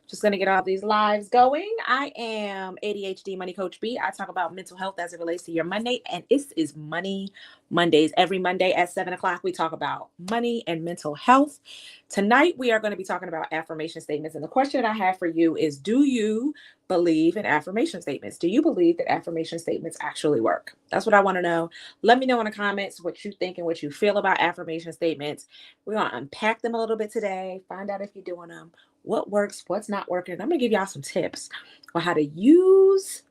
Just going to get all these lives going. I am ADHD Money Coach B. I talk about mental health as it relates to your Monday, and this is Money Mondays. Every Monday at 7 o'clock, we talk about money and mental health. Tonight, we are going to be talking about affirmation statements. And the question that I have for you is, do you believe in affirmation statements? Do you believe that affirmation statements actually work? That's what I want to know. Let me know in the comments what you think and what you feel about affirmation statements. We're going to unpack them a little bit today, find out if you're doing them, what works, what's not working. I'm going to give y'all some tips on how to use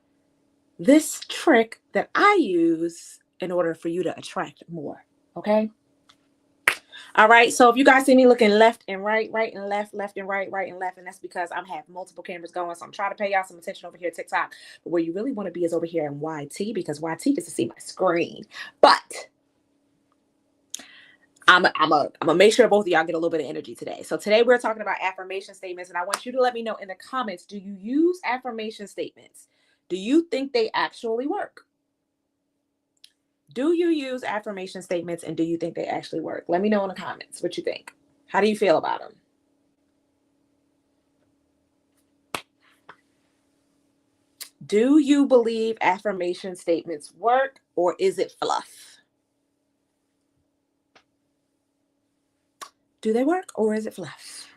this trick that I use in order for you to attract more. Okay? All right. So if you guys see me looking left and right, right and left, left and right, right and left, and that's because I'm having multiple cameras going. So I'm trying to pay y'all some attention over here at TikTok. But where you really want to be is over here in YT, because YT gets to see my screen. But I'm gonna make sure both of y'all get a little bit of energy today. So today we're talking about affirmation statements, and I want you to let me know in the comments, do you use affirmation statements? Do you think they actually work? Do you use affirmation statements, and do you think they actually work? Let me know in the comments what you think. How do you feel about them? Do you believe affirmation statements work, or is it fluff? Do they work, or is it fluff?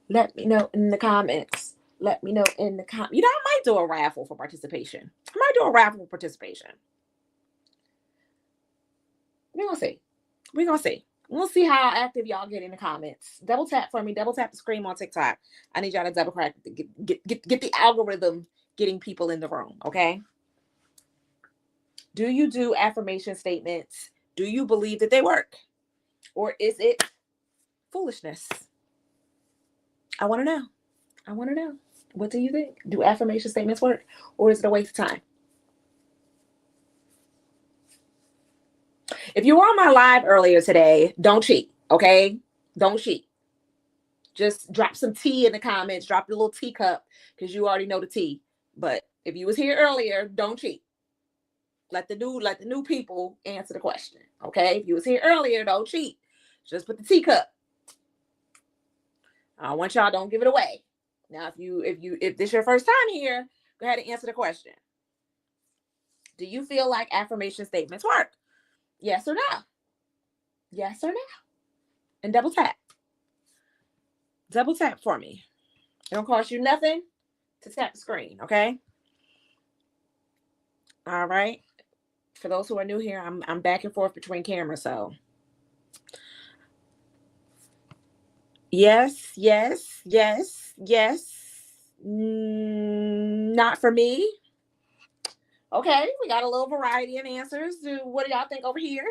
Let me know in the comments. Let me know in the comments. You know, I might do a raffle for participation. I might do a raffle for participation. We're going to see. We're going to see. We'll see how active y'all get in the comments. Double tap for me. Double tap the screen on TikTok. I need y'all to double crack. Get the algorithm getting people in the room, okay? Do you do affirmation statements? Do you believe that they work? Or is it foolishness? I want to know. I want to know. What do you think? Do affirmation statements work? Or is it a waste of time? If you were on my live earlier today, don't cheat, okay? Don't cheat. Just drop some tea in the comments. Drop your little teacup, because you already know the tea. But if you was here earlier, don't cheat. Let the new people answer the question, okay? If you was here earlier, don't cheat. Just put the teacup. I want y'all, don't give it away. Now, if this is your first time here, go ahead and answer the question. Do you feel like affirmation statements work? Yes or no? Yes or no? And double tap. Double tap for me. It don't cost you nothing to tap the screen, okay? All right. For those who are new here, I'm back and forth between cameras, so yes, yes, yes, yes. Not for me. Okay, we got a little variety in answers. What do y'all think over here?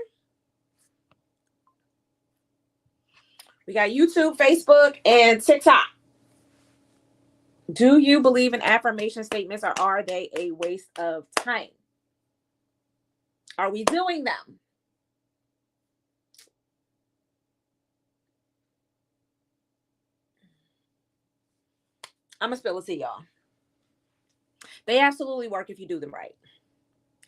We got YouTube, Facebook, and TikTok. Do you believe in affirmation statements, or are they a waste of time? Are we doing them? I'm going to spill it to y'all. They absolutely work if you do them right.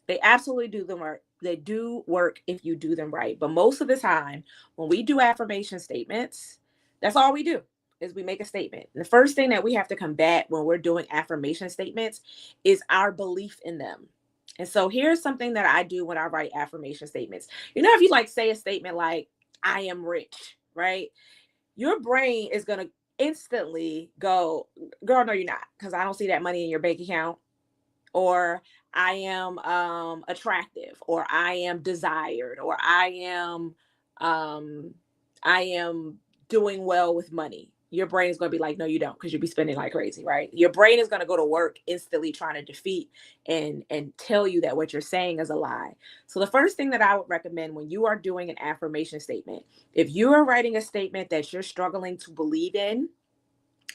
They absolutely do them work. They do work if you do them right. But most of the time, when we do affirmation statements, that's all we do is we make a statement. And the first thing that we have to combat when we're doing affirmation statements is our belief in them. And so here's something that I do when I write affirmation statements. You know, if you like say a statement like, I am rich, right? Your brain is going to instantly go, girl, no, you're not, because I don't see that money in your bank account. Or I am attractive, or I am desired, or I am doing well with money. Your brain is going to be like, no, you don't, because you'll be spending like crazy, right? Your brain is going to go to work instantly trying to defeat and tell you that what you're saying is a lie. So the first thing that I would recommend when you are doing an affirmation statement, if you are writing a statement that you're struggling to believe in,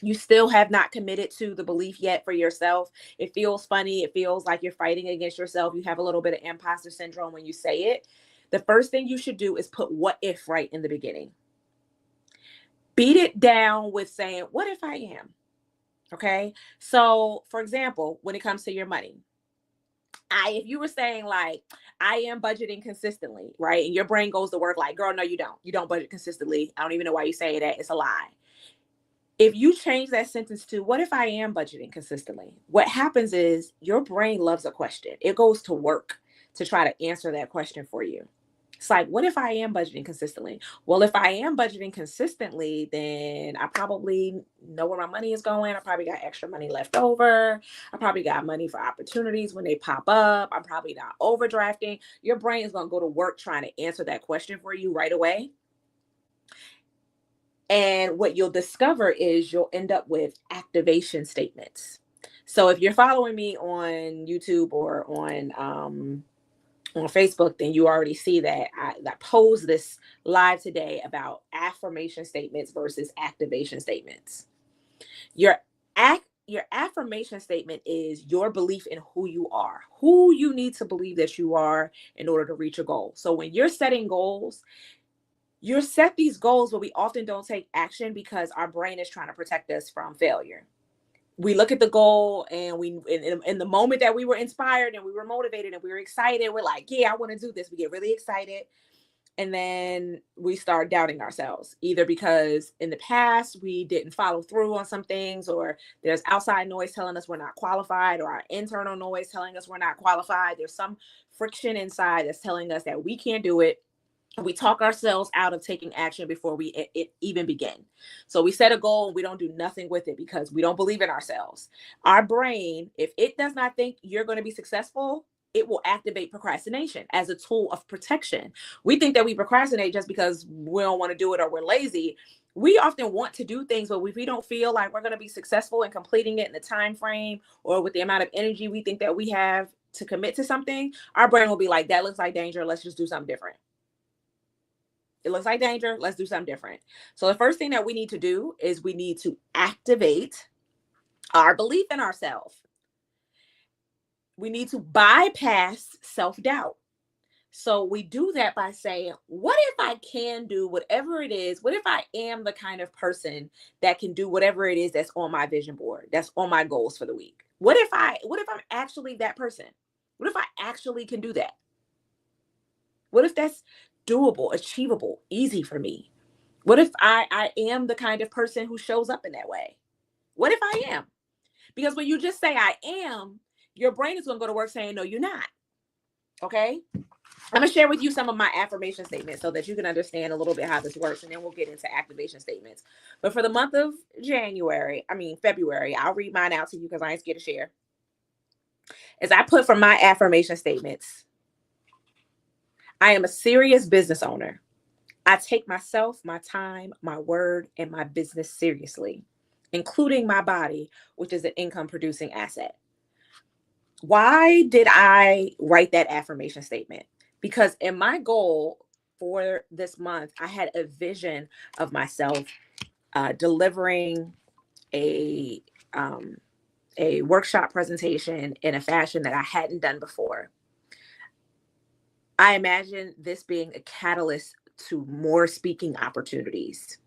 you still have not committed to the belief yet for yourself. It feels funny. It feels like you're fighting against yourself. You have a little bit of imposter syndrome when you say it. The first thing you should do is put what if right in the beginning. Beat it down with saying, what if I am? Okay. So for example, when it comes to your money, if you were saying like, I am budgeting consistently, right? And your brain goes to work like, girl, no, you don't. You don't budget consistently. I don't even know why you say that. It's a lie. If you change that sentence to, what if I am budgeting consistently? What happens is your brain loves a question. It goes to work to try to answer that question for you. It's like, what if I am budgeting consistently? Well, if I am budgeting consistently, then I probably know where my money is going. I probably got extra money left over. I probably got money for opportunities when they pop up. I'm probably not overdrafting. Your brain is going to go to work trying to answer that question for you right away. And what you'll discover is you'll end up with activation statements. So if you're following me on YouTube or on Facebook, then you already see that I posed this live today about affirmation statements versus activation statements. Your affirmation statement is your belief in who you need to believe that you are in order to reach a goal. So when you're setting goals, you set these goals, but we often don't take action because our brain is trying to protect us from failure. We look at the goal and in the moment that we were inspired and we were motivated and we were excited, we're like, yeah, I want to do this. We get really excited. And then we start doubting ourselves, either because in the past we didn't follow through on some things, or there's outside noise telling us we're not qualified, or our internal noise telling us we're not qualified. There's some friction inside that's telling us that we can't do it. We talk ourselves out of taking action before it even begin. So we set a goal and we don't do nothing with it because we don't believe in ourselves. Our brain, if it does not think you're going to be successful, it will activate procrastination as a tool of protection. We think that we procrastinate just because we don't want to do it or we're lazy. We often want to do things, but if we don't feel like we're going to be successful in completing it in the time frame or with the amount of energy we think that we have to commit to something, our brain will be like, that looks like danger. Let's just do something different. It looks like danger. Let's do something different. So the first thing that we need to do is we need to activate our belief in ourselves. We need to bypass self-doubt. So we do that by saying, what if I can do whatever it is? What if I am the kind of person that can do whatever it is that's on my vision board, that's on my goals for the week? What if I'm actually that person? What if I actually can do that? What if that's doable, achievable, easy for me? What if I am the kind of person who shows up in that way? What if I am? Because when you just say I am, your brain is going to go to work saying, no, you're not. Okay? I'm going to share with you some of my affirmation statements so that you can understand a little bit how this works, and then we'll get into activation statements. But for the month of February, I'll read mine out to you because I ain't scared to share. As I put for my affirmation statements, I am a serious business owner. I take myself, my time, my word, and my business seriously, including my body, which is an income producing asset. Why did I write that affirmation statement? Because in my goal for this month, I had a vision of myself delivering a workshop presentation in a fashion that I hadn't done before. I imagine this being a catalyst to more speaking opportunities.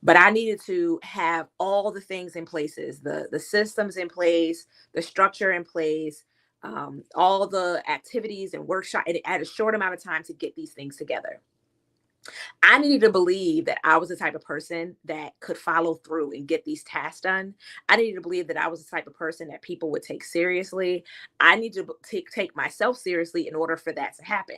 But I needed to have all the things in places, the systems in place, the structure in place, all the activities and workshops, and at a short amount of time to get these things together. I needed to believe that I was the type of person that could follow through and get these tasks done. I needed to believe that I was the type of person that people would take seriously. I need to take myself seriously in order for that to happen.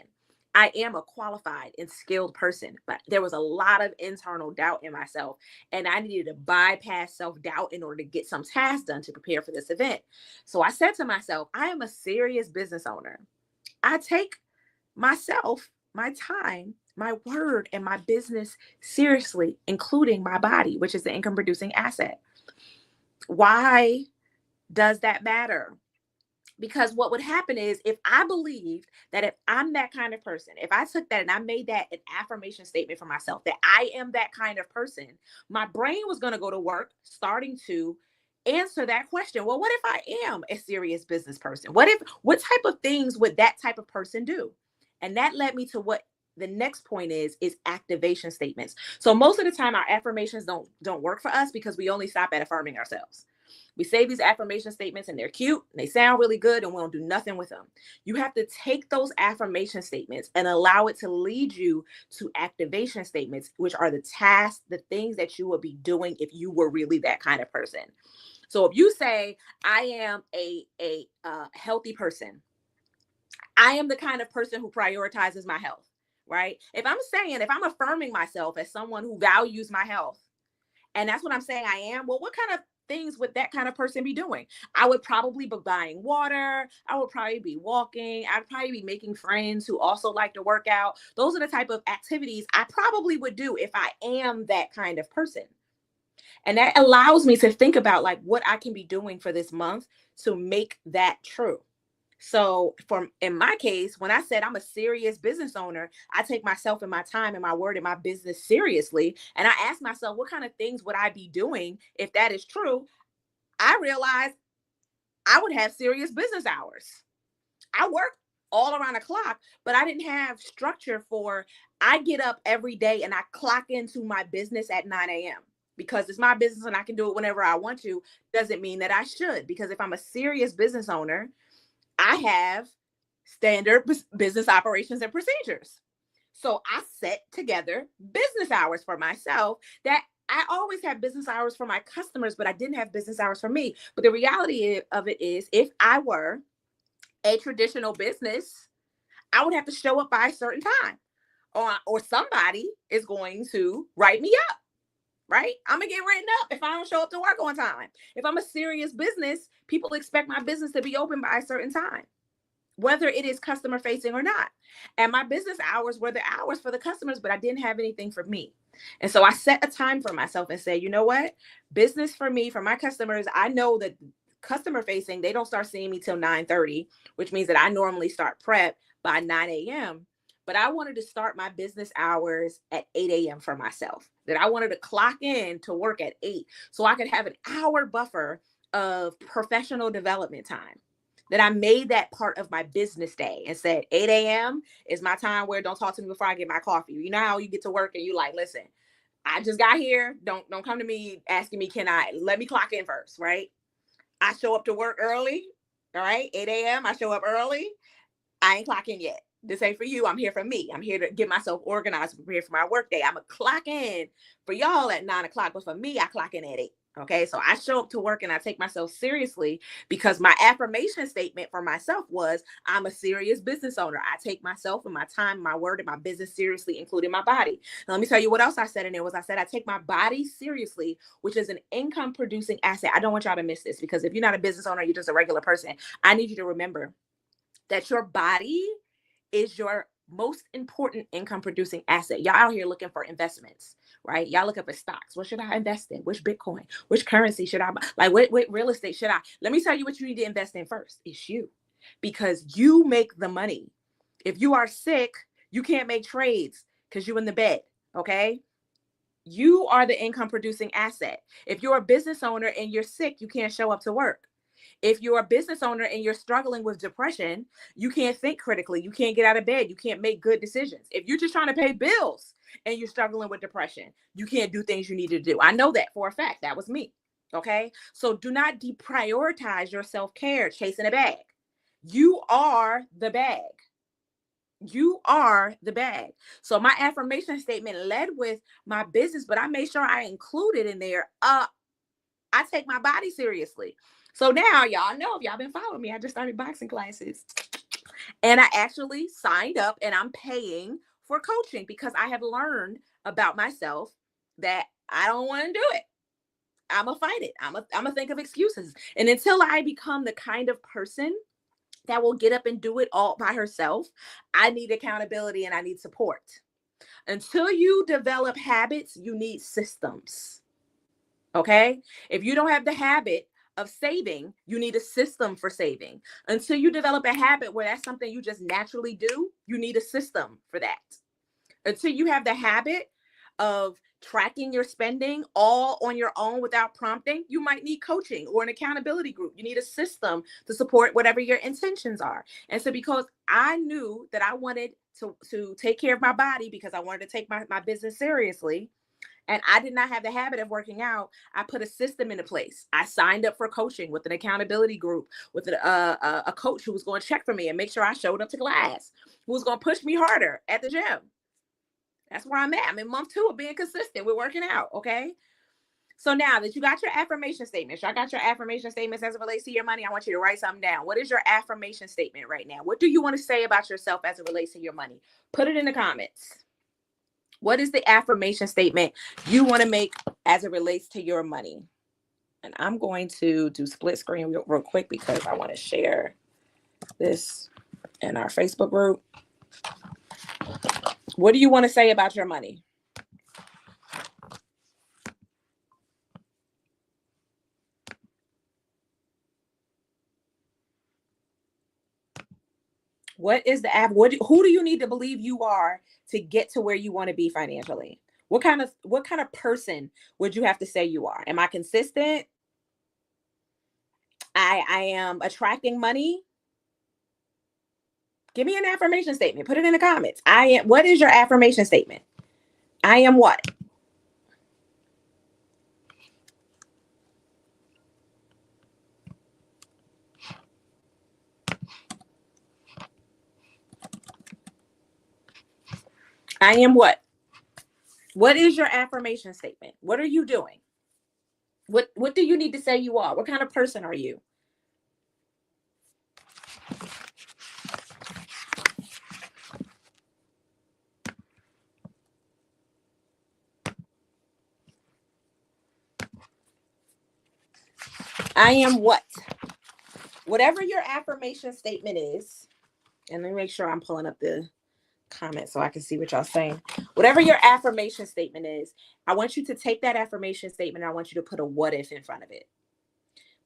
I am a qualified and skilled person, but there was a lot of internal doubt in myself, and I needed to bypass self-doubt in order to get some tasks done to prepare for this event. So I said to myself, I am a serious business owner. I take myself, my time, my word, and my business seriously, including my body, which is the income producing asset. Why does that matter? Because what would happen is if I believed that if I'm that kind of person, if I took that and I made that an affirmation statement for myself, that I am that kind of person, my brain was going to go to work starting to answer that question. Well, what if I am a serious business person? What type of things would that type of person do? And that led me to what the next point is activation statements. So most of the time our affirmations don't work for us because we only stop at affirming ourselves. We say these affirmation statements and they're cute and they sound really good and we don't do nothing with them. You have to take those affirmation statements and allow it to lead you to activation statements, which are the tasks, the things that you would be doing if you were really that kind of person. So if you say, I am a healthy person, I am the kind of person who prioritizes my health, right? If I'm affirming myself as someone who values my health, and that's what I'm saying I am, well, what kind of things would that kind of person be doing? I would probably be buying water. I would probably be walking. I'd probably be making friends who also like to work out. Those are the type of activities I probably would do if I am that kind of person. And that allows me to think about like what I can be doing for this month to make that true. So in my case, when I said I'm a serious business owner, I take myself and my time and my word and my business seriously. And I ask myself, what kind of things would I be doing if that is true? I realized I would have serious business hours. I work all around the clock, but I didn't have structure I get up every day and I clock into my business at 9 a.m. because it's my business and I can do it whenever I want to. Doesn't mean that I should, because if I'm a serious business owner, I have standard business operations and procedures. So I set together business hours for myself that I always have business hours for my customers, but I didn't have business hours for me. But the reality of it is, if I were a traditional business, I would have to show up by a certain time, or somebody is going to write me up. Right? I'm going to get written up if I don't show up to work on time. If I'm a serious business, people expect my business to be open by a certain time, whether it is customer facing or not. And my business hours were the hours for the customers, but I didn't have anything for me. And so I set a time for myself and said, you know what? Business for me, for my customers, I know that customer facing, they don't start seeing me till 9:30, which means that I normally start prep by 9 a.m. But I wanted to start my business hours at 8 a.m. for myself, that I wanted to clock in to work at 8 so I could have an hour buffer of professional development time. That I made that part of my business day and said 8 a.m. is my time where don't talk to me before I get my coffee. You know how you get to work and you like, listen, I just got here. Don't come to me asking me, let me clock in first, right? I show up to work early. All right. 8 a.m. I show up early. I ain't clocking yet. This ain't for you. I'm here for me. I'm here to get myself organized, prepare for my work day. I'm going to clock in for y'all at 9 o'clock, but for me, I clock in at 8. Okay. So I show up to work and I take myself seriously because my affirmation statement for myself was, I'm a serious business owner. I take myself and my time, my word, and my business seriously, including my body. Now, let me tell you what else I said in there I said, I take my body seriously, which is an income producing asset. I don't want y'all to miss this, because if you're not a business owner, you're just a regular person. I need you to remember that your body is your most important income producing asset. Y'all out here looking for investments, right? Y'all looking for stocks. What should I invest in? Which Bitcoin? Which currency should I buy? Like what real estate should I? Let me tell you what you need to invest in first. It's you, because you make the money. If you are sick, you can't make trades because you're in the bed. Okay. You are the income producing asset. If you're a business owner and you're sick, you can't show up to work. If you're a business owner and you're struggling with depression, you can't think critically. You can't get out of bed. You can't make good decisions. If you're just trying to pay bills and you're struggling with depression, you can't do things you need to do. I know that for a fact. That was me. Okay. So do not deprioritize your self-care chasing a bag. You are the bag. You are the bag. So my affirmation statement led with my business, but I made sure I included in there, I take my body seriously. So now y'all know, if y'all been following me, I just started boxing classes and I actually signed up and I'm paying for coaching because I have learned about myself that I don't want to do it. I'm gonna fight it. I'm gonna think of excuses. And until I become the kind of person that will get up and do it all by herself, I need accountability and I need support. Until you develop habits, you need systems. Okay. If you don't have the habit of saving, you need a system for saving. Until you develop a habit where that's something you just naturally do, you need a system for that. Until you have the habit of tracking your spending all on your own without prompting, you might need coaching or an accountability group. You need a system to support whatever your intentions are. And so because I knew that I wanted to take care of my body because I wanted to take my business seriously, and I did not have the habit of working out, I put a system into place. I signed up for coaching with an accountability group, with a coach who was going to check for me and make sure I showed up to class, who was going to push me harder at the gym. That's where I'm at. I'm in month 2 of being consistent with working out. Okay. So now that you got your affirmation statements, y'all got your affirmation statements as it relates to your money, I want you to write something down. What is your affirmation statement right now? What do you want to say about yourself as it relates to your money? Put it in the comments. What is the affirmation statement you want to make as it relates to your money? And I'm going to do split screen real quick because I want to share this in our Facebook group. What do you want to say about your money? What is the app? Who do you need to believe you are to get to where you want to be financially? What kind of person would you have to say you are? Am I consistent? I am attracting money. Give me an affirmation statement. Put it in the comments. What is your affirmation statement? I am what? I am what? What is your affirmation statement? What are you doing? What do you need to say you are? What kind of person are you? I am what? Whatever your affirmation statement is, and let me make sure I'm pulling up the comment so I can see what y'all saying. Whatever your affirmation statement is, I want you to take that affirmation statement and I want you to put a what if in front of it.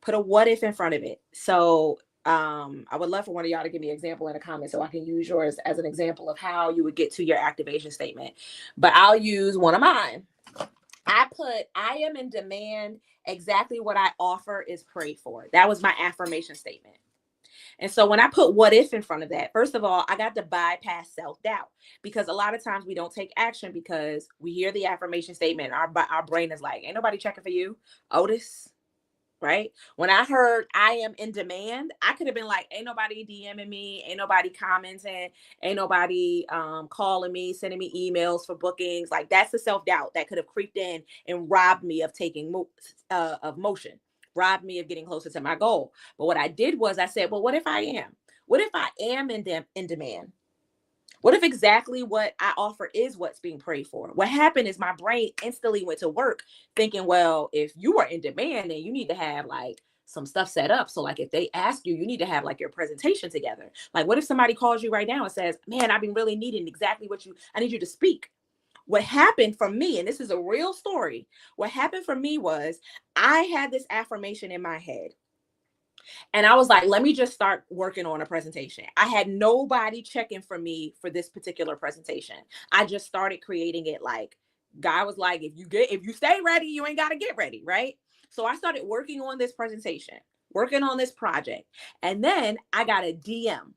Put a what if in front of it. So I would love for one of y'all to give me an example in the comments so I can use yours as an example of how you would get to your activation statement. But I'll use one of mine. I put, I am in demand. Exactly what I offer is prayed for. That was my affirmation statement. And so when I put what if in front of that, first of all, I got to bypass self-doubt, because a lot of times we don't take action because we hear the affirmation statement. Our brain is like, ain't nobody checking for you, Otis. Right? When I heard I am in demand, I could have been like, ain't nobody DMing me, ain't nobody commenting, ain't nobody calling me, sending me emails for bookings. Like, that's the self-doubt that could have creeped in and robbed me of taking of motion, robbed me of getting closer to my goal. But what I did was I said, well, what if I am? What if I am in demand? What if exactly what I offer is what's being prayed for? What happened is my brain instantly went to work thinking, well, if you are in demand, then you need to have like some stuff set up. So like if they ask you, you need to have like your presentation together. Like, what if somebody calls you right now and says, man, I've been really needing exactly I need you to speak. What happened for me, and this is a real story, what happened for me was I had this affirmation in my head. And I was like, let me just start working on a presentation. I had nobody checking for me for this particular presentation. I just started creating it. Like, God was like, if you stay ready, you ain't got to get ready. Right. So I started working on this presentation, working on this project. And then I got a DM.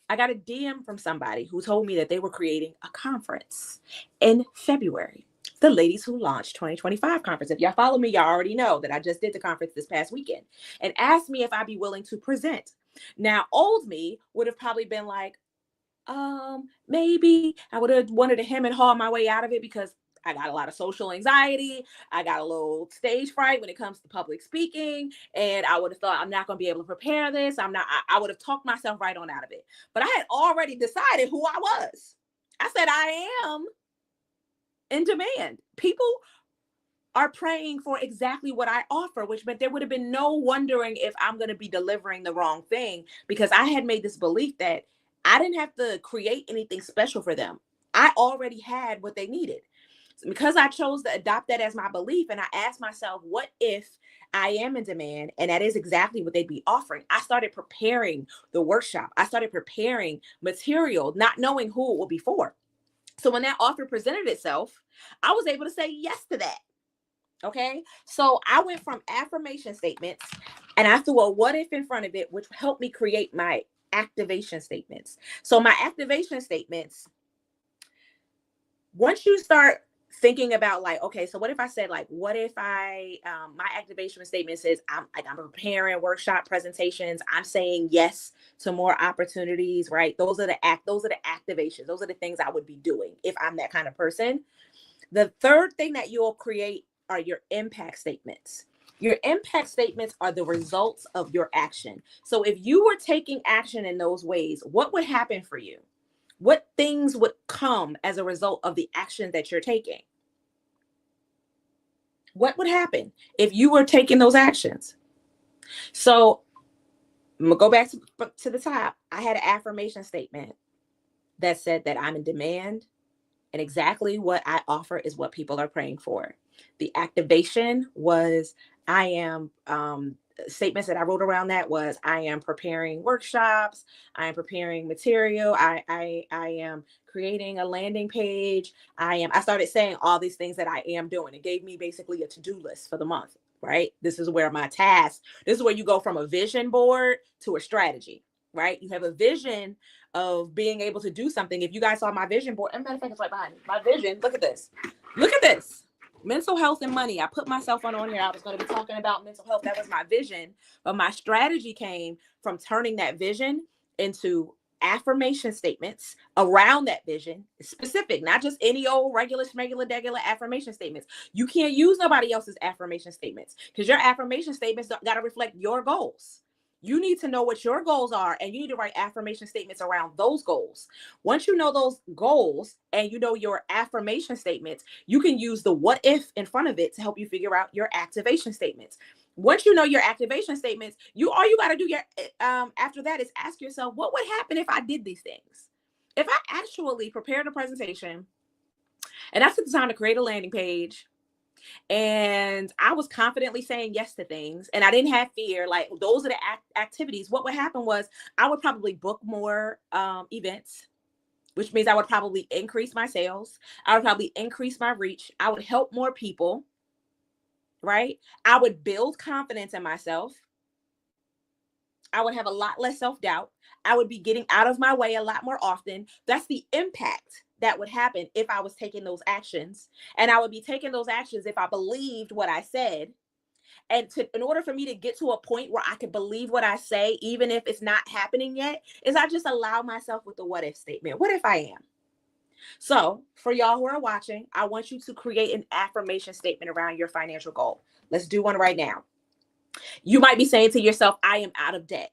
I got a DM from somebody who told me that they were creating a conference in February. The Ladies Who Launched 2025 conference. If y'all follow me, y'all already know that I just did the conference this past weekend, and asked me if I'd be willing to present. Now, old me would have probably been like, maybe. I would have wanted to hem and haw my way out of it because I got a lot of social anxiety. I got a little stage fright when it comes to public speaking. And I would have thought, I'm not going to be able to prepare this. I would have talked myself right on out of it. But I had already decided who I was. I said, I am in demand. People are praying for exactly what I offer, which meant there would have been no wondering if I'm going to be delivering the wrong thing, because I had made this belief that I didn't have to create anything special for them. I already had what they needed. So because I chose to adopt that as my belief, and I asked myself, what if I am in demand? And that is exactly what they'd be offering. I started preparing the workshop. I started preparing material, not knowing who it would be for. So when that offer presented itself, I was able to say yes to that. Okay. So I went from affirmation statements and I threw a what if in front of it, which helped me create my activation statements. So my activation statements, once you start thinking about like, okay, so what if I said like, what if I, my activation statement says I'm preparing workshop presentations. I'm saying yes to more opportunities, right? Those are the activations. Those are the things I would be doing if I'm that kind of person. The third thing that you'll create are your impact statements. Your impact statements are the results of your action. So if you were taking action in those ways, what would happen for you? What things would come as a result of the action that you're taking? What would happen if you were taking those actions? So I'm gonna go back to the top. I had an affirmation statement that said that I'm in demand, and exactly what I offer is what people are praying for. The activation was I am statements that I wrote around that was I am preparing workshops, I am preparing material, I am creating a landing page. I started saying all these things that I am doing. It gave me basically a to-do list for the month, right? This is where my task, this is where you go from a vision board to a strategy, right? You have a vision of being able to do something. If you guys saw my vision board, and matter of fact, it's right behind me. My vision, look at this. Look at this. Mental health and money. I put myself on here. I was going to be talking about mental health. That was my vision. But my strategy came from turning that vision into affirmation statements around that vision, specific, not just any old regular affirmation statements. You can't use nobody else's affirmation statements because your affirmation statements got to reflect your goals. You need to know what your goals are, and you need to write affirmation statements around those goals. Once you know those goals and you know your affirmation statements, you can use the what if in front of it to help you figure out your activation statements. Once you know your activation statements, all you got to do after that is ask yourself, what would happen if I did these things? If I actually prepared a presentation and I took the time to create a landing page, and I was confidently saying yes to things, and I didn't have fear, like those are the activities, what would happen was I would probably book more events, which means I would probably increase my sales. I would probably increase my reach. I would help more people, right? I would build confidence in myself. I would have a lot less self-doubt. I would be getting out of my way a lot more often. That's the impact that would happen if I was taking those actions. And I would be taking those actions if I believed what I said. And in order for me to get to a point where I could believe what I say, even if it's not happening yet, is I just allow myself with the what if statement. What if I am? So for y'all who are watching, I want you to create an affirmation statement around your financial goal. Let's do one right now. You might be saying to yourself, I am out of debt.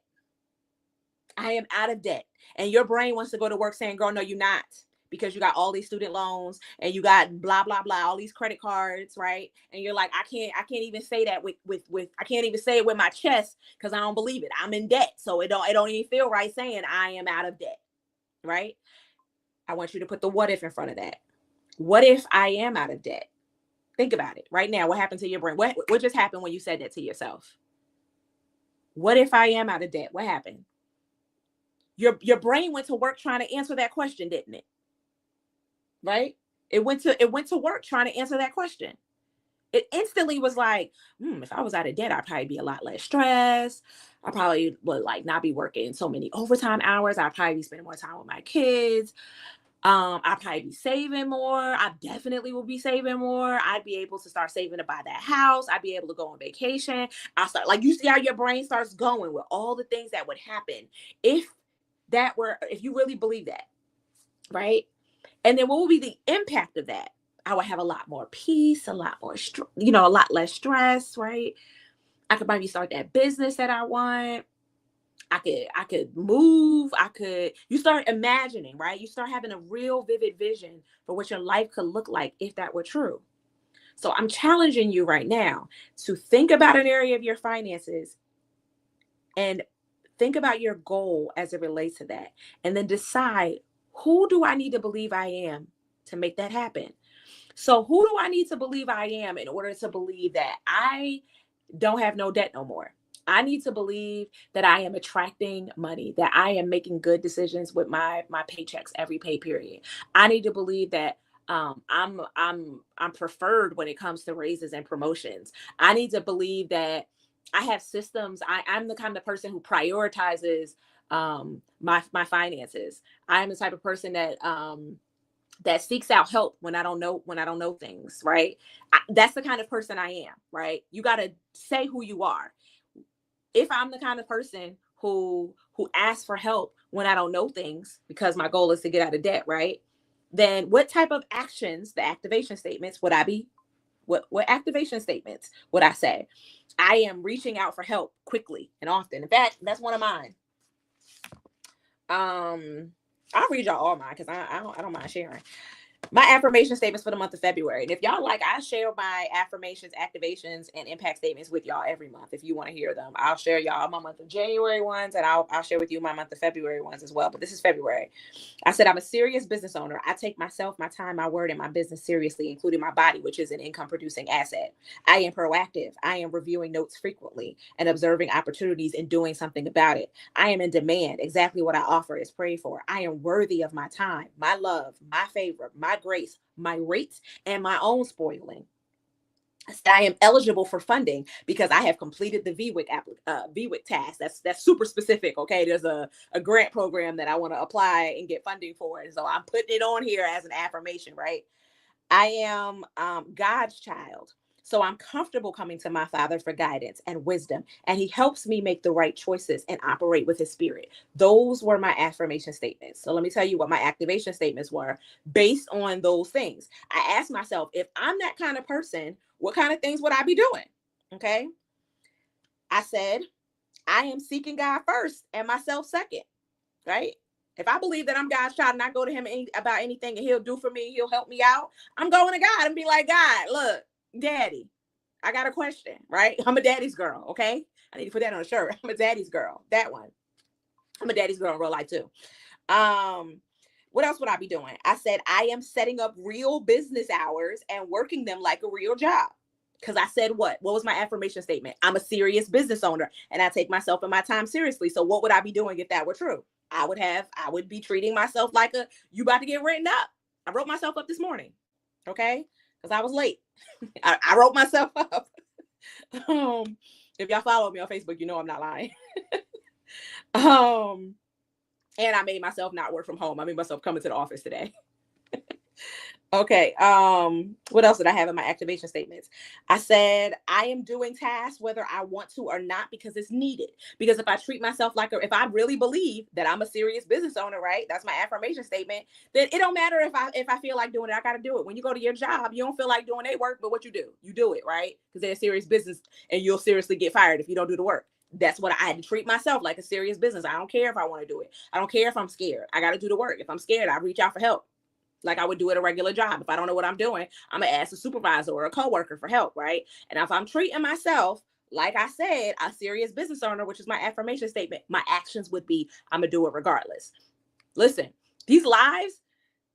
I am out of debt. And your brain wants to go to work saying, girl, no, you're not. Because you got all these student loans and you got blah, blah, blah, all these credit cards, right? And you're like, I can't even say that with I can't even say it with my chest because I don't believe it. I'm in debt. So it don't even feel right saying I am out of debt, right? I want you to put the what if in front of that. What if I am out of debt? Think about it right now. What happened to your brain? What just happened when you said that to yourself? What if I am out of debt? What happened? Your brain went to work trying to answer that question, didn't it? Right? It went to work trying to answer that question. It instantly was like, if I was out of debt, I'd probably be a lot less stressed. I probably would like not be working so many overtime hours. I'd probably be spending more time with my kids. I'd probably be saving more. I definitely will be saving more. I'd be able to start saving to buy that house. I'd be able to go on vacation. I'll start, like, you see how your brain starts going with all the things that would happen if you really believe that, right? And then what will be the impact of that? I would have a lot more peace, a lot more, a lot less stress, right? I could maybe start that business that I want. I could move. You start imagining, right? You start having a real vivid vision for what your life could look like if that were true. So I'm challenging you right now to think about an area of your finances and think about your goal as it relates to that. And then decide, who do I need to believe I am to make that happen? So who do I need to believe I am in order to believe that I don't have no debt no more? I need to believe that I am attracting money, that I am making good decisions with my paychecks every pay period. I need to believe that I'm preferred when it comes to raises and promotions. I need to believe that I have systems. I'm the kind of person who prioritizes my finances. I am the type of person that that seeks out help when I don't know things, right? That's the kind of person I am, right? You got to say who you are. If I'm the kind of person who asks for help when I don't know things because my goal is to get out of debt, right? Then what type of actions, the activation statements, would I be? What activation statements would I say? I am reaching out for help quickly and often. In fact, that's one of mine. I'll read y'all all mine because I don't mind sharing. My affirmation statements for the month of February. And if y'all like, I share my affirmations, activations, and impact statements with y'all every month. If you want to hear them, I'll share y'all my month of January ones, and I'll share with you my month of February ones as well. But this is February. I said, I'm a serious business owner. I take myself, my time, my word, and my business seriously, including my body, which is an income producing asset. I am proactive. I am reviewing notes frequently and observing opportunities and doing something about it. I am in demand. Exactly what I offer is prayed for. I am worthy of my time, my love, my favor, my grace, my rates, and my own spoiling. I am eligible for funding because I have completed the VWIC task. That's super specific. Okay, there's a grant program that I want to apply and get funding for, and so I'm putting it on here as an affirmation, right? I am God's child. So I'm comfortable coming to my Father for guidance and wisdom, and He helps me make the right choices and operate with His Spirit. Those were my affirmation statements. So let me tell you what my activation statements were based on those things. I asked myself, if I'm that kind of person, what kind of things would I be doing? Okay. I said, I am seeking God first and myself second, right? If I believe that I'm God's child and I go to Him about anything and He'll do for me, He'll help me out, I'm going to God and be like, God, look, Daddy, I got a question, right? I'm a daddy's girl, okay? I need to put that on a shirt. I'm a daddy's girl. That one. I'm a daddy's girl in real life too. What else would I be doing? I said, I am setting up real business hours and working them like a real job. Because I said what? What was my affirmation statement? I'm a serious business owner and I take myself and my time seriously. So what would I be doing if that were true? I would be treating myself like you about to get written up. I wrote myself up this morning. Okay. Because I was late. I wrote myself up. If y'all follow me on Facebook, you know I'm not lying. And I made myself not work from home. I made myself come into the office today. Okay. What else did I have in my activation statements? I said, I am doing tasks whether I want to or not because it's needed. Because if I treat myself if I really believe that I'm a serious business owner, right? That's my affirmation statement. Then it don't matter if I feel like doing it. I got to do it. When you go to your job, you don't feel like doing their work, but what you do it, right? Because they're a serious business and you'll seriously get fired if you don't do the work. That's what I had to treat myself like, a serious business. I don't care if I want to do it. I don't care if I'm scared. I got to do the work. If I'm scared, I reach out for help. Like I would do at a regular job. If I don't know what I'm doing, I'm going to ask a supervisor or a coworker for help, right? And if I'm treating myself, like I said, a serious business owner, which is my affirmation statement, my actions would be, I'm going to do it regardless. Listen, these lives,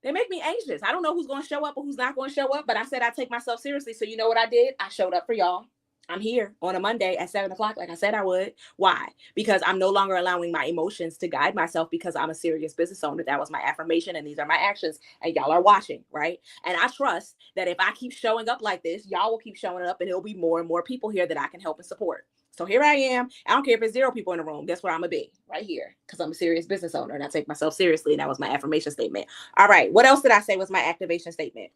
they make me anxious. I don't know who's going to show up or who's not going to show up, but I said I take myself seriously. So you know what I did? I showed up for y'all. I'm here on a Monday at 7:00, like I said I would. Why? Because I'm no longer allowing my emotions to guide myself because I'm a serious business owner. That was my affirmation, and these are my actions, and y'all are watching, right? And I trust that if I keep showing up like this, y'all will keep showing up, and there'll be more and more people here that I can help and support. So here I am. I don't care if it's 0 people in the room. Guess where I'm going to be? Right here. Because I'm a serious business owner, and I take myself seriously, and that was my affirmation statement. All right. What else did I say was my activation statement?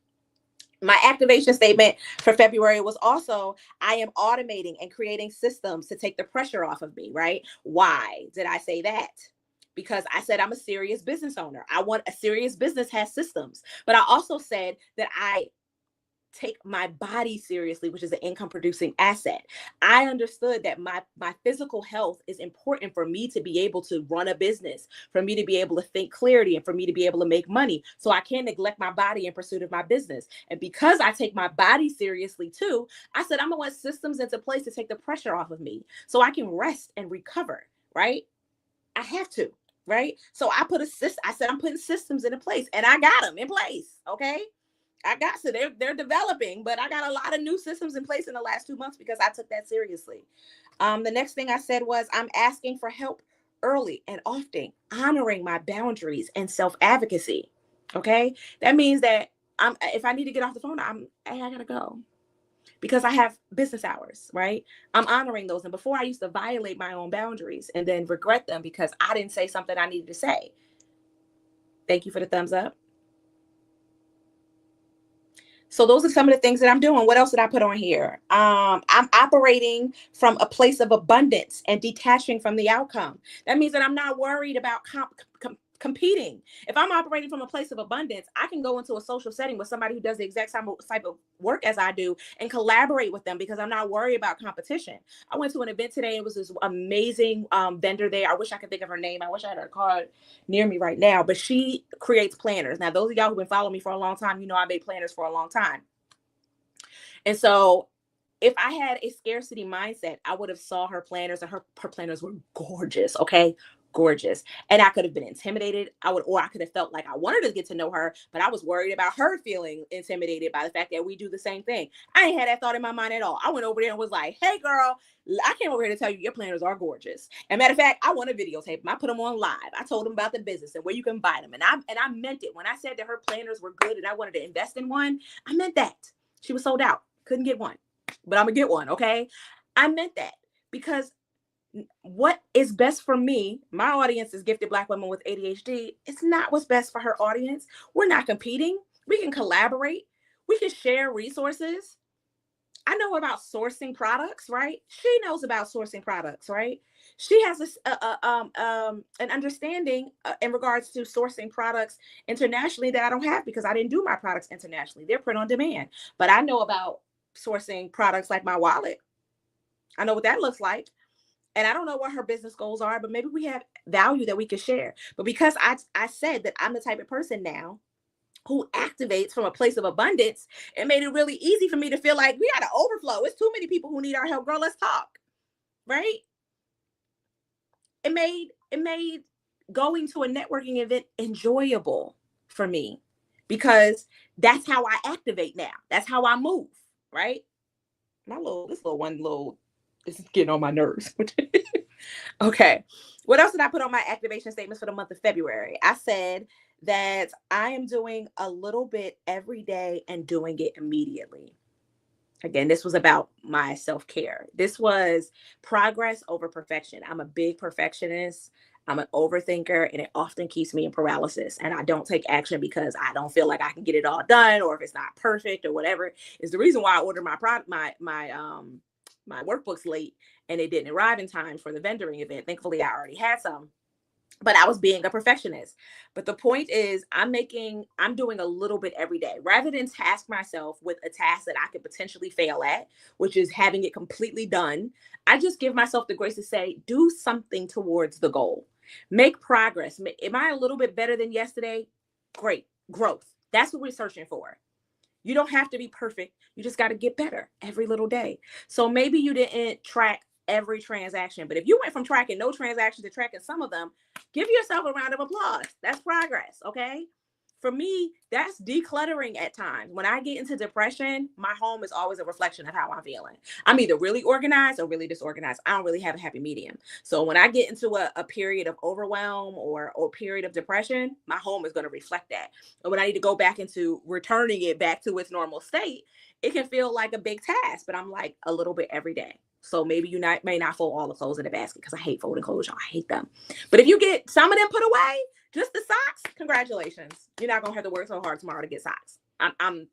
My activation statement for February was also, I am automating and creating systems to take the pressure off of me, right? Why did I say that? Because I said I'm a serious business owner. I want a serious business has systems. But I also said that I take my body seriously, which is an income producing asset. I understood that my physical health is important for me to be able to run a business, for me to be able to think clearly, and for me to be able to make money. So I can't neglect my body in pursuit of my business. And because I take my body seriously too, I said I'm gonna want systems into place to take the pressure off of me so I can rest and recover, right? I have to, right? So I said I'm putting systems into place, and I got them in place, okay? They're developing, but I got a lot of new systems in place in the last 2 months because I took that seriously. The next thing I said was I'm asking for help early and often, honoring my boundaries and self-advocacy. Okay. That means that if I need to get off the phone, I gotta go because I have business hours, right? I'm honoring those. And before I used to violate my own boundaries and then regret them because I didn't say something I needed to say. Thank you for the thumbs up. So those are some of the things that I'm doing. What else did I put on here? I'm operating from a place of abundance and detaching from the outcome. That means that I'm not worried about competing. If I'm operating from a place of abundance, I can go into a social setting with somebody who does the exact same type of work as I do and collaborate with them because I'm not worried about competition. I went to an event today. It was this amazing vendor there. I wish I could think of her name. I wish I had her card near me right now, but she creates planners. Now, those of y'all who've been following me for a long time, you know I made planners for a long time. And so if I had a scarcity mindset, I would have saw her planners, and her planners were gorgeous. Okay. Gorgeous. And I could have been intimidated. Or I could have felt like I wanted to get to know her, but I was worried about her feeling intimidated by the fact that we do the same thing. I ain't had that thought in my mind at all. I went over there and was like, hey girl, I came over here to tell you your planners are gorgeous. And matter of fact, I want to videotape them. I put them on live. I told them about the business and where you can buy them. And I meant it. When I said that her planners were good and I wanted to invest in one, I meant that. She was sold out. Couldn't get one, but I'm gonna get one. Okay. I meant that because what is best for me, my audience is gifted Black women with ADHD. It's not what's best for her audience. We're not competing. We can collaborate. We can share resources. I know about sourcing products, right? She knows about sourcing products, right? She has an understanding in regards to sourcing products internationally that I don't have because I didn't do my products internationally. They're print on demand. But I know about sourcing products like my wallet. I know what that looks like. And I don't know what her business goals are, but maybe we have value that we can share. But because I said that I'm the type of person now who activates from a place of abundance, it made it really easy for me to feel like we got to overflow. It's too many people who need our help. Girl, let's talk. Right? It made going to a networking event enjoyable for me because that's how I activate now. That's how I move. Right? This little is getting on my nerves. Okay. What else did I put on my activation statements for the month of February? I said that I am doing a little bit every day and doing it immediately. Again, this was about my self-care. This was progress over perfection. I'm a big perfectionist. I'm an overthinker, and it often keeps me in paralysis. And I don't take action because I don't feel like I can get it all done, or if it's not perfect or whatever. Is the reason why I ordered my workbooks late and it didn't arrive in time for the vendoring event. Thankfully, I already had some. But I was being a perfectionist. But the point is, I'm doing a little bit every day rather than task myself with a task that I could potentially fail at, which is having it completely done. I just give myself the grace to say, do something towards the goal, make progress. Am I a little bit better than yesterday? Great. Growth. That's what we're searching for. You don't have to be perfect. You just got to get better every little day. So maybe you didn't track every transaction, but if you went from tracking no transactions to tracking some of them, give yourself a round of applause. That's progress. Okay. For me, that's decluttering at times. When I get into depression, my home is always a reflection of how I'm feeling. I'm either really organized or really disorganized. I don't really have a happy medium. So when I get into a period of overwhelm or period of depression, my home is going to reflect that. And when I need to go back into returning it back to its normal state, it can feel like a big task, but I'm like a little bit every day. So maybe you may not fold all the clothes in the basket because I hate folding clothes, y'all. I hate them. But if you get some of them put away, just the socks, congratulations. You're not gonna have to work so hard tomorrow to get socks. I'm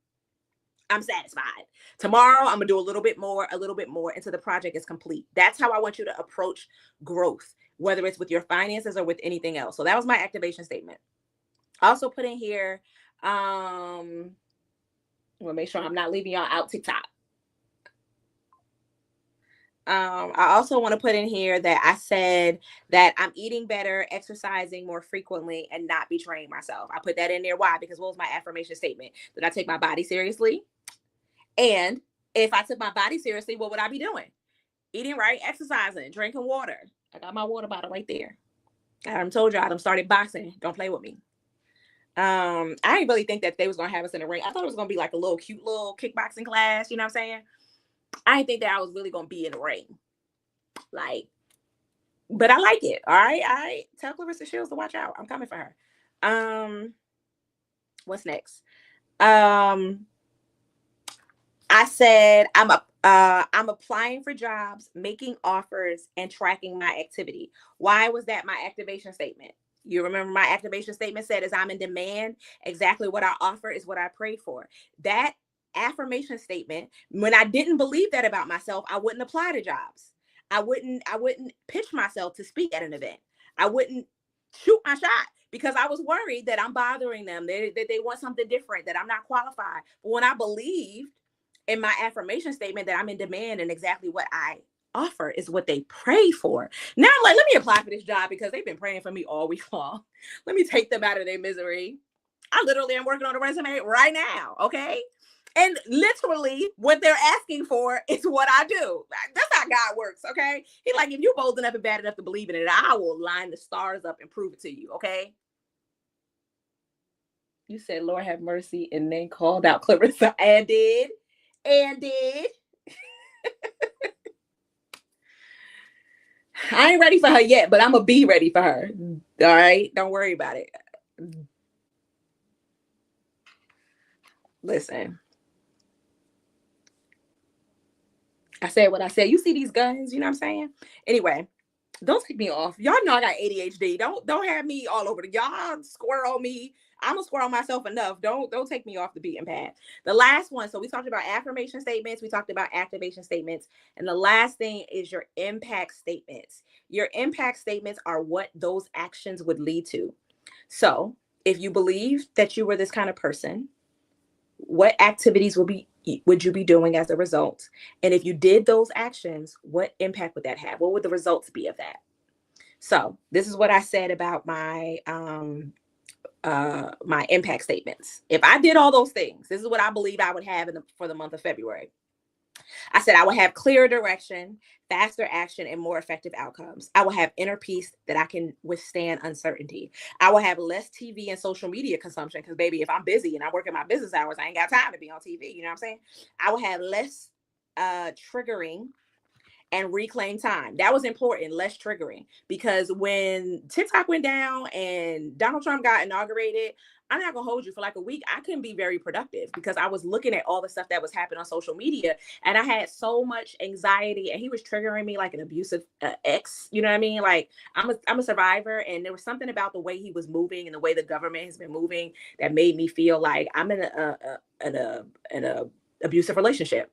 satisfied. Tomorrow I'm gonna do a little bit more until the project is complete. That's how I want you to approach growth, whether it's with your finances or with anything else. So that was my activation statement. I also put in here, I'm gonna make sure I'm not leaving y'all out TikTok. I also want to put in here that I said that I'm eating better, exercising more frequently, and not betraying myself. I put that in there. Why? Because what was my affirmation statement? That I take my body seriously. And if I took my body seriously, what would I be doing? Eating right, exercising, drinking water. I got my water bottle right there. I told y'all I started boxing. Don't play with me. I didn't really think that they was gonna have us in the ring. I thought it was gonna be like a little cute little kickboxing class. You know what I'm saying? I didn't think that I was really gonna be in the ring. Like, but I like it. All right. Tell Clarissa Shields to watch out. I'm coming for her. What's next? I said I'm applying for jobs, making offers, and tracking my activity. Why was that my activation statement? You remember my activation statement said, as I'm in demand, exactly what I offer is what I pray for. That affirmation statement, when I didn't believe that about myself, I wouldn't apply to jobs. I wouldn't pitch myself to speak at an event. I wouldn't shoot my shot because I was worried that I'm bothering them, that they want something different, that I'm not qualified. But when I believed in my affirmation statement that I'm in demand and exactly what I offer is what they pray for. Now I'm like, let me apply for this job because they've been praying for me all week long. Let me take them out of their misery. I literally am working on a resume right now. Okay. And literally what they're asking for is what I do. That's how God works. Okay. He's like, if you're bold enough and bad enough to believe in it, I will line the stars up and prove it to you. Okay. You said, Lord have mercy, and then called out Clarissa and did. I ain't ready for her yet, but I'm going to be ready for her. All right. Don't worry about it. Listen. I said what I said. You see these guns, you know what I'm saying? Anyway, don't take me off. Y'all know I got ADHD. Don't have me all over the y'all squirrel me. I'm a squirrel myself enough. Don't take me off the beaten path. The last one. So we talked about affirmation statements. We talked about activation statements. And the last thing is your impact statements. Your impact statements are what those actions would lead to. So if you believe that you were this kind of person, what activities would you be doing as a result? And if you did those actions, what impact would that have? What would the results be of that? So this is what I said about my my impact statements. If I did all those things, this is what I believe I would have for the month of February. I said I will have clearer direction, faster action, and more effective outcomes. I will have inner peace that I can withstand uncertainty. I will have less TV and social media consumption because, baby, if I'm busy and I work in my business hours, I ain't got time to be on TV. You know what I'm saying? I will have less triggering and reclaim time. That was important, less triggering, because when TikTok went down and Donald Trump got inaugurated, I'm not gonna hold you, for like a week, I couldn't be very productive because I was looking at all the stuff that was happening on social media, and I had so much anxiety, and he was triggering me like an abusive ex. You know what I mean? Like I'm a survivor, and there was something about the way he was moving and the way the government has been moving that made me feel like I'm in an abusive relationship.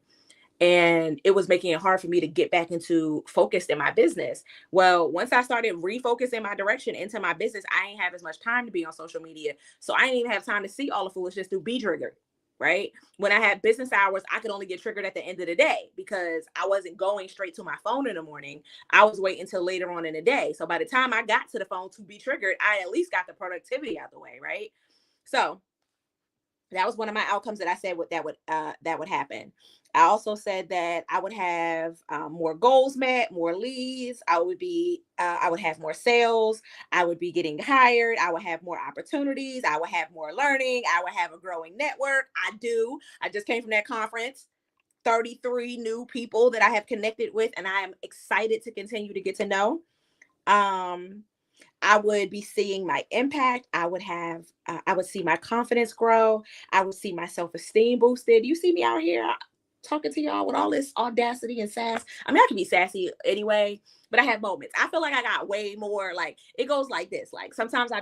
And it was making it hard for me to get back into focus in my business. Well, once I started refocusing my direction into my business, I ain't have as much time to be on social media. So I didn't even have time to see all the foolishness through be triggered, right? When I had business hours, I could only get triggered at the end of the day because I wasn't going straight to my phone in the morning. I was waiting until later on in the day. So by the time I got to the phone to be triggered, I at least got the productivity out the way, right? So that was one of my outcomes that I said that would happen. I also said that I would have more goals met, more leads. I would have more sales. I would be getting hired. I would have more opportunities. I would have more learning. I would have a growing network. I just came from that conference. 33 new people that I have connected with, and I am excited to continue to get to know. I would be seeing my impact. I would see my confidence grow. I would see my self-esteem boosted. You see me out here talking to y'all with all this audacity and sass. I mean, I can be sassy anyway, but I have moments. I feel like I got way more, like, it goes like this. Like sometimes I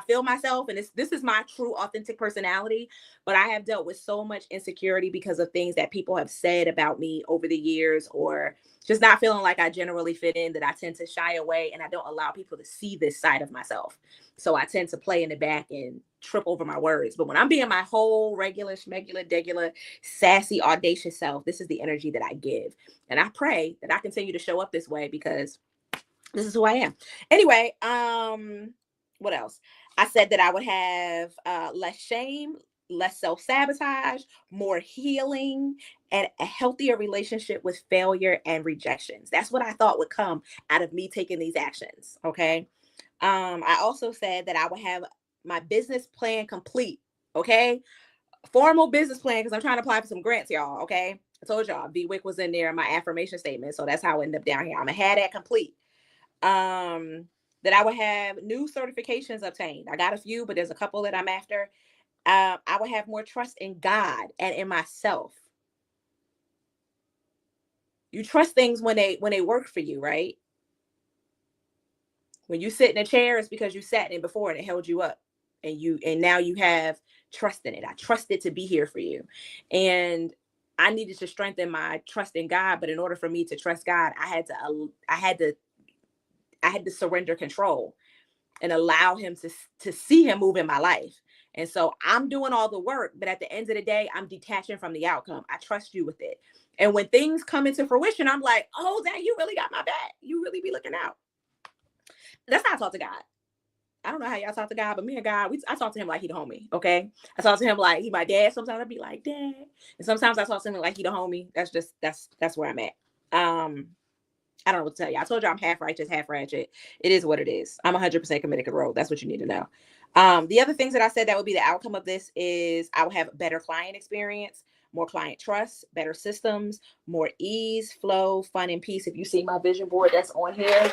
feel myself, and this is my true authentic personality, but I have dealt with so much insecurity because of things that people have said about me over the years, or just not feeling like I generally fit in, that I tend to shy away and I don't allow people to see this side of myself. So I tend to play in the back and trip over my words. But when I'm being my whole regular, schmegular, sassy, audacious self, this is the energy that I give. And I pray that I continue to show up this way because this is who I am. Anyway, what else? I said that I would have less shame, less self-sabotage, more healing, and a healthier relationship with failure and rejections. That's what I thought would come out of me taking these actions. Okay. I also said that I would have my business plan complete. Okay. Formal business plan, because I'm trying to apply for some grants, y'all. Okay. I told y'all VWIC was in there in my affirmation statement. So that's how I ended up down here. I'm gonna have that complete. That I would have new certifications obtained. I got a few, but there's a couple that I'm after. I would have more trust in God and in myself. You trust things when they work for you, right? When you sit in a chair, it's because you sat in it before and it held you up. and now you have trust in it. I trust it to be here for you. And I needed to strengthen my trust in God, but in order for me to trust God, I had to surrender control and allow him to see him move in my life. And so I'm doing all the work, but at the end of the day, I'm detaching from the outcome. I trust you with it. And when things come into fruition, I'm like, oh, Dad, you really got my back. You really be looking out. That's how I talk to God. I don't know how y'all talk to God, but me and God, I talk to him like he the homie, okay? I talk to him like he my dad. Sometimes I'd be like, Dad. And sometimes I talk to him like he the homie. That's where I'm at. I don't know what to tell you. I told you I'm half righteous, half ratchet. It is what it is. I'm 100% committed to growth. That's what you need to know. The other things that I said that would be the outcome of this is I will have better client experience, more client trust, better systems, more ease, flow, fun, and peace. If you see my vision board that's on here,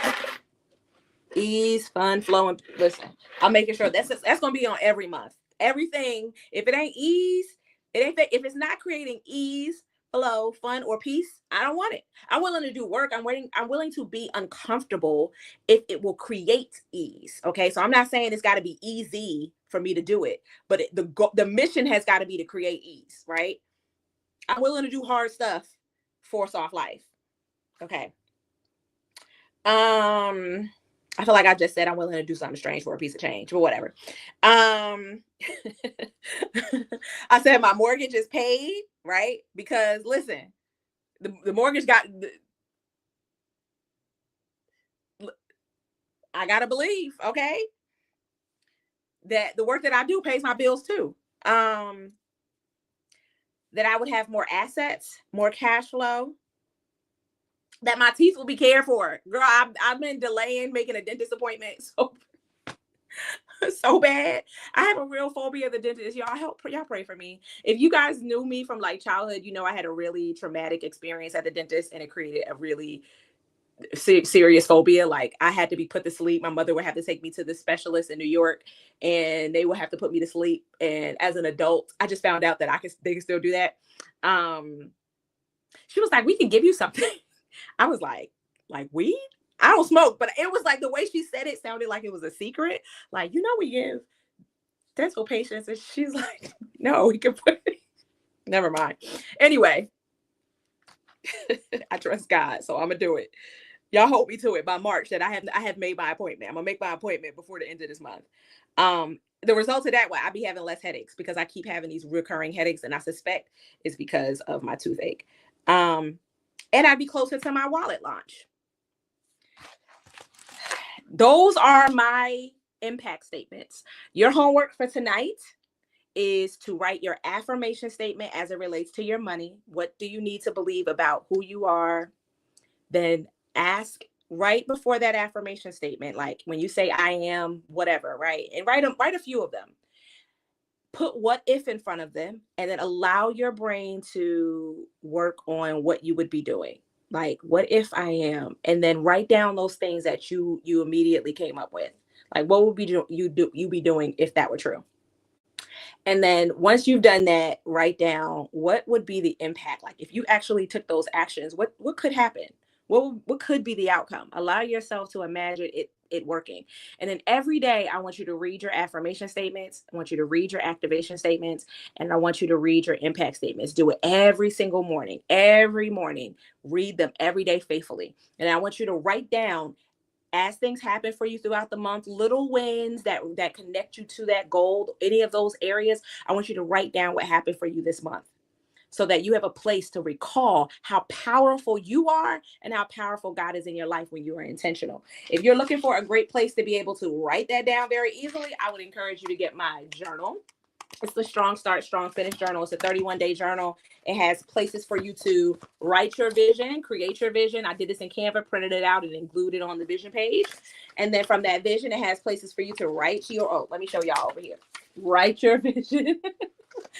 ease, fun, flow, and listen, I'm making sure that's going to be on every month. Everything, if it ain't ease, if it's not creating ease, flow, fun, or peace, I don't want it. I'm willing to do work. I'm willing to be uncomfortable if it will create ease. Okay. So I'm not saying it's got to be easy for me to do it, but the mission has got to be to create ease, right? I'm willing to do hard stuff for soft life. Okay. I feel like I just said I'm willing to do something strange for a piece of change, but whatever. I said my mortgage is paid, right? Because listen, the mortgage I gotta believe, okay, that the work that I do pays my bills too. That I would have more assets, more cash flow, that my teeth will be cared for. Girl, I've been delaying making a dentist appointment so bad. I have a real phobia of the dentist. Y'all pray for me. If you guys knew me from like childhood, you know I had a really traumatic experience at the dentist, and it created a really serious phobia. Like I had to be put to sleep. My mother would have to take me to the specialist in New York, and they would have to put me to sleep. And as an adult, I just found out that they can still do that. She was like, "We can give you something." I was like weed? I don't smoke, but it was like the way she said it sounded like it was a secret. Like, we give dental patients, and she's like, no, we can put it. Never mind. Anyway, I trust God, so I'm gonna do it. Y'all hold me to it by March that I have made my appointment. I'm gonna make my appointment before the end of this month. The result of that, I be having less headaches because I keep having these recurring headaches, and I suspect it's because of my toothache. And I'd be closer to my wallet launch. Those are my impact statements. Your homework for tonight is to write your affirmation statement as it relates to your money. What do you need to believe about who you are? Then ask right before that affirmation statement, like when you say I am whatever, right? And write a few of them. Put what if in front of them, and then allow your brain to work on what you would be doing. Like, what if I am? And then write down those things that you immediately came up with. Like, what would you be doing if that were true? And then once you've done that, write down what would be the impact. Like if you actually took those actions, what could happen? What could be the outcome? Allow yourself to imagine it working. And then every day, I want you to read your affirmation statements. I want you to read your activation statements, and I want you to read your impact statements. Do it every single morning. Every morning, read them every day faithfully. And I want you to write down, as things happen for you throughout the month, little wins that connect you to that goal, any of those areas, I want you to write down what happened for you this month so that you have a place to recall how powerful you are and how powerful God is in your life when you are intentional. If you're looking for a great place to be able to write that down very easily, I would encourage you to get my journal. It's the Strong Start, Strong Finish journal. It's a 31-day journal. It has places for you to write your vision, create your vision. I did this in Canva, printed it out, and then glued it on the vision page. And then from that vision, it has places for you to write let me show y'all over here. Write your vision.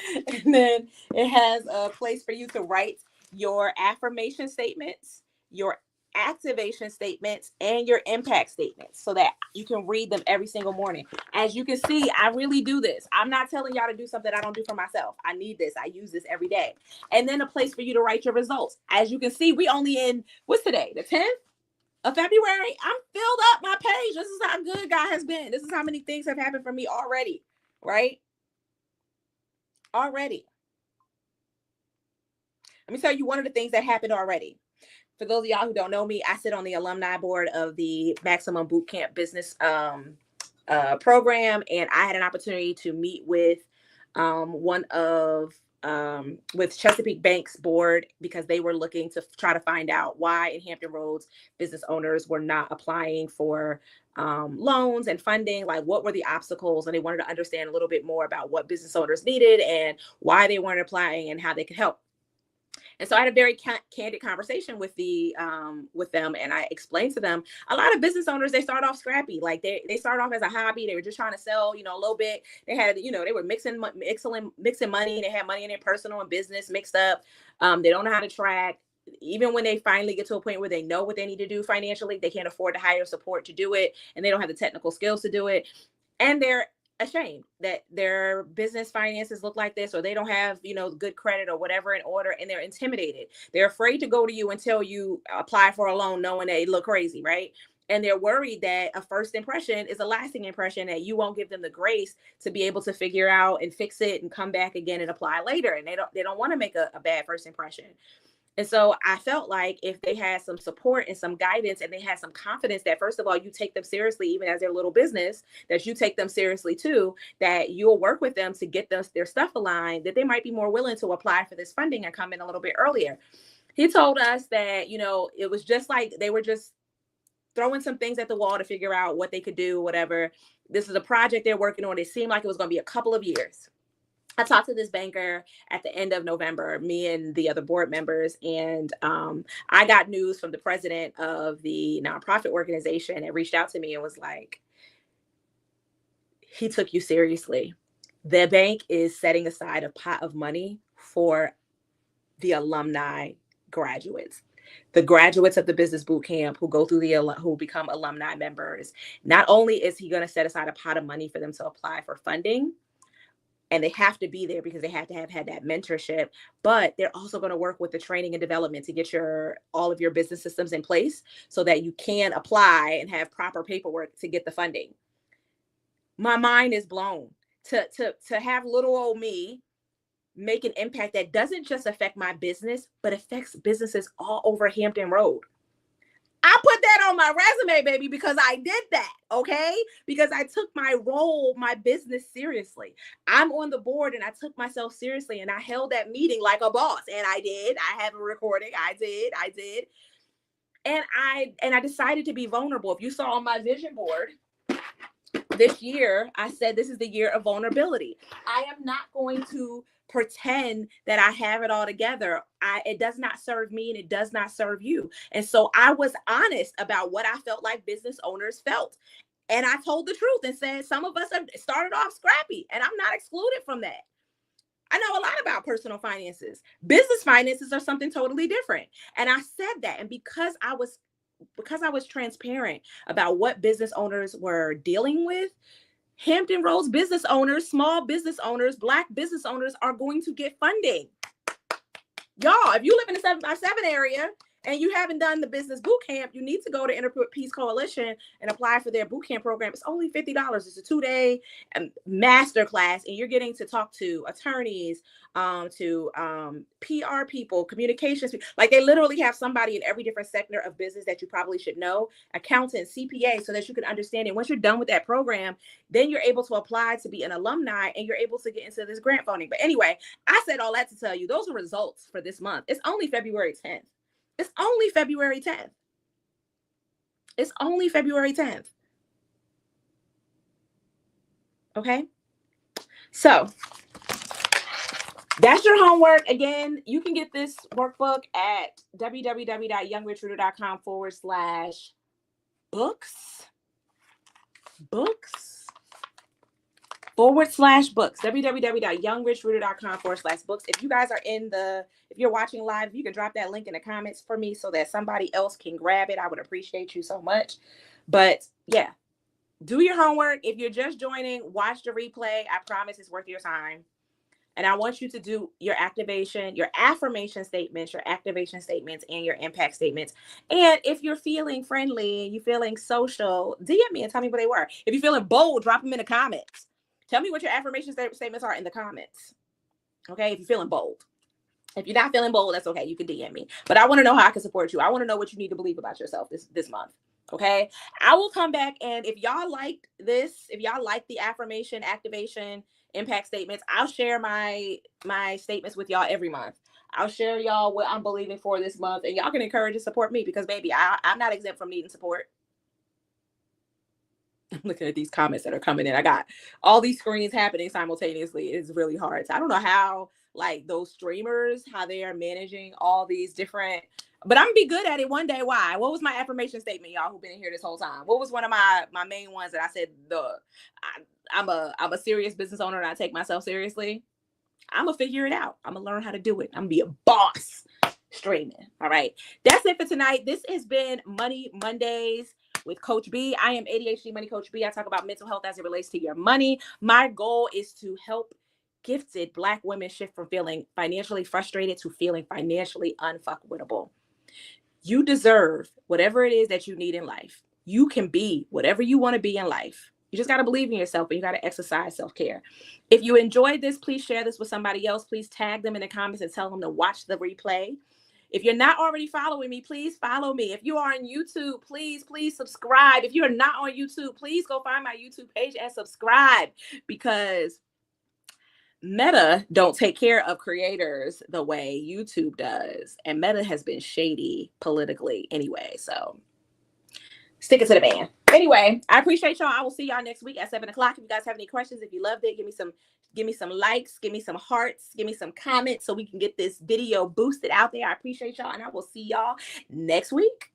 And then it has a place for you to write your affirmation statements, your activation statements, and your impact statements so that you can read them every single morning. As you can see, I really do this. I'm not telling y'all to do something I don't do for myself. I need this. I use this every day. And then a place for you to write your results. As you can see, we only in, what's today? The 10th of February. I'm filled up my page. This is how good God has been. This is how many things have happened for me already. right? Already. Let me tell you one of the things that happened already. For those of y'all who don't know me, I sit on the alumni board of the Maximum Bootcamp Business program, and I had an opportunity to meet with one of with Chesapeake Bank's board because they were looking to try to find out why in Hampton Roads business owners were not applying for loans and funding. Like, what were the obstacles? And they wanted to understand a little bit more about what business owners needed and why they weren't applying and how they could help. And so I had a very candid conversation with them, and I explained to them a lot of business owners, they start off scrappy, like they start off as a hobby. They were just trying to sell, a little bit. They had, they were mixing money. They had money in their personal and business mixed up. They don't know how to track. Even when they finally get to a point where they know what they need to do financially, they can't afford to hire support to do it, and they don't have the technical skills to do it, and they're ashamed that their business finances look like this, or they don't have good credit or whatever in order, and they're intimidated. They're afraid to go to you until you apply for a loan, knowing that they look crazy, right? And they're worried that a first impression is a lasting impression, that you won't give them the grace to be able to figure out and fix it and come back again and apply later, and they don't want to make a bad first impression. And so I felt like if they had some support and some guidance, and they had some confidence that, first of all, you take them seriously, even as their little business, that you take them seriously too, that you'll work with them to get their stuff aligned, that they might be more willing to apply for this funding and come in a little bit earlier. He told us that, it was just like they were just throwing some things at the wall to figure out what they could do, whatever. This is a project they're working on. It seemed like it was going to be a couple of years. I talked to this banker at the end of November, me and the other board members, and I got news from the president of the nonprofit organization and reached out to me and was like, he took you seriously. The bank is setting aside a pot of money for the alumni graduates. The graduates of the business boot camp who go through who become alumni members. Not only is he going to set aside a pot of money for them to apply for funding, and they have to be there because they have to have had that mentorship, but they're also going to work with the training and development to get all of your business systems in place so that you can apply and have proper paperwork to get the funding. My mind is blown to have little old me make an impact that doesn't just affect my business, but affects businesses all over Hampton Road. I put that on my resume, baby, because I did that, okay? Because I took my role, my business seriously. I'm on the board and I took myself seriously, and I held that meeting like a boss, and I did. I have a recording. I did. And I decided to be vulnerable. If you saw on my vision board, this year, I said this is the year of vulnerability. I am not going to pretend that I have it all together. It does not serve me, and it does not serve you. And so I was honest about what I felt like business owners felt. And I told the truth and said some of us have started off scrappy, and I'm not excluded from that. I know a lot about personal finances. Business finances are something totally different. And I said that. And because I was transparent about what business owners were dealing with, Hampton Roads business owners, small business owners, Black business owners are going to get funding. Y'all, if you live in the 757 area and you haven't done the business boot camp, you need to go to Inner Peace Coalition and apply for their boot camp program. It's only $50. It's a 2-day master class, and you're getting to talk to attorneys, to PR people, communications people. Like, they literally have somebody in every different sector of business that you probably should know, accountant, CPA, so that you can understand it. Once you're done with that program, then you're able to apply to be an alumni, and you're able to get into this grant funding. But anyway, I said all that to tell you those are results for this month. It's only February 10th. It's only February 10th. It's only February 10th. Okay? So that's your homework. Again, you can get this workbook at www.youngrichruder.com/books. www.youngrichruder.com/books. If you guys are if you're watching live, if you can drop that link in the comments for me so that somebody else can grab it, I would appreciate you so much. But yeah, do your homework. If you're just joining, watch the replay. I promise it's worth your time. And I want you to do your activation, your affirmation statements, your activation statements, and your impact statements. And if you're feeling friendly, you're feeling social, DM me and tell me what they were. If you're feeling bold, drop them in the comments. Tell me what your affirmation statements are in the comments. Okay, if you're feeling bold. If you're not feeling bold, that's okay. You can DM me. But I want to know how I can support you. I want to know what you need to believe about yourself this month. Okay. I will come back, and if y'all liked this, if y'all like the affirmation, activation, impact statements, I'll share my statements with y'all every month. I'll share y'all what I'm believing for this month, and y'all can encourage and support me, because baby, I'm not exempt from needing support. I'm looking at these comments that are coming in. I got all these screens happening simultaneously. It's really hard. So I don't know how, like, those streamers, how they are managing all these different, but I'm gonna be good at it one day. Why? What was my affirmation statement, y'all who've been in here this whole time? What was one of my main ones that I said? I'm a serious business owner and I take myself seriously. I'm gonna figure it out. I'm gonna learn how to do it. I'm gonna be a boss streaming. All right. That's it for tonight. This has been Money Mondays with Coach B. I am ADHD Money Coach B. I talk about mental health as it relates to your money. My goal is to help gifted Black women shift from feeling financially frustrated to feeling financially unfuckwittable. You deserve whatever it is that you need in life. You can be whatever you want to be in life. You just got to believe in yourself, and you got to exercise self-care. If you enjoyed this, please share this with somebody else. Please tag them in the comments and tell them to watch the replay. If you're not already following me, please follow me. If you are on YouTube, please subscribe. If you're not on YouTube, please go find my YouTube page and subscribe, because Meta don't take care of creators the way YouTube does. And Meta has been shady politically anyway. So stick it to the man. Anyway, I appreciate y'all. I will see y'all next week at 7 o'clock. If you guys have any questions, if you loved it, give me some likes, give me some hearts, give me some comments so we can get this video boosted out there. I appreciate y'all, and I will see y'all next week.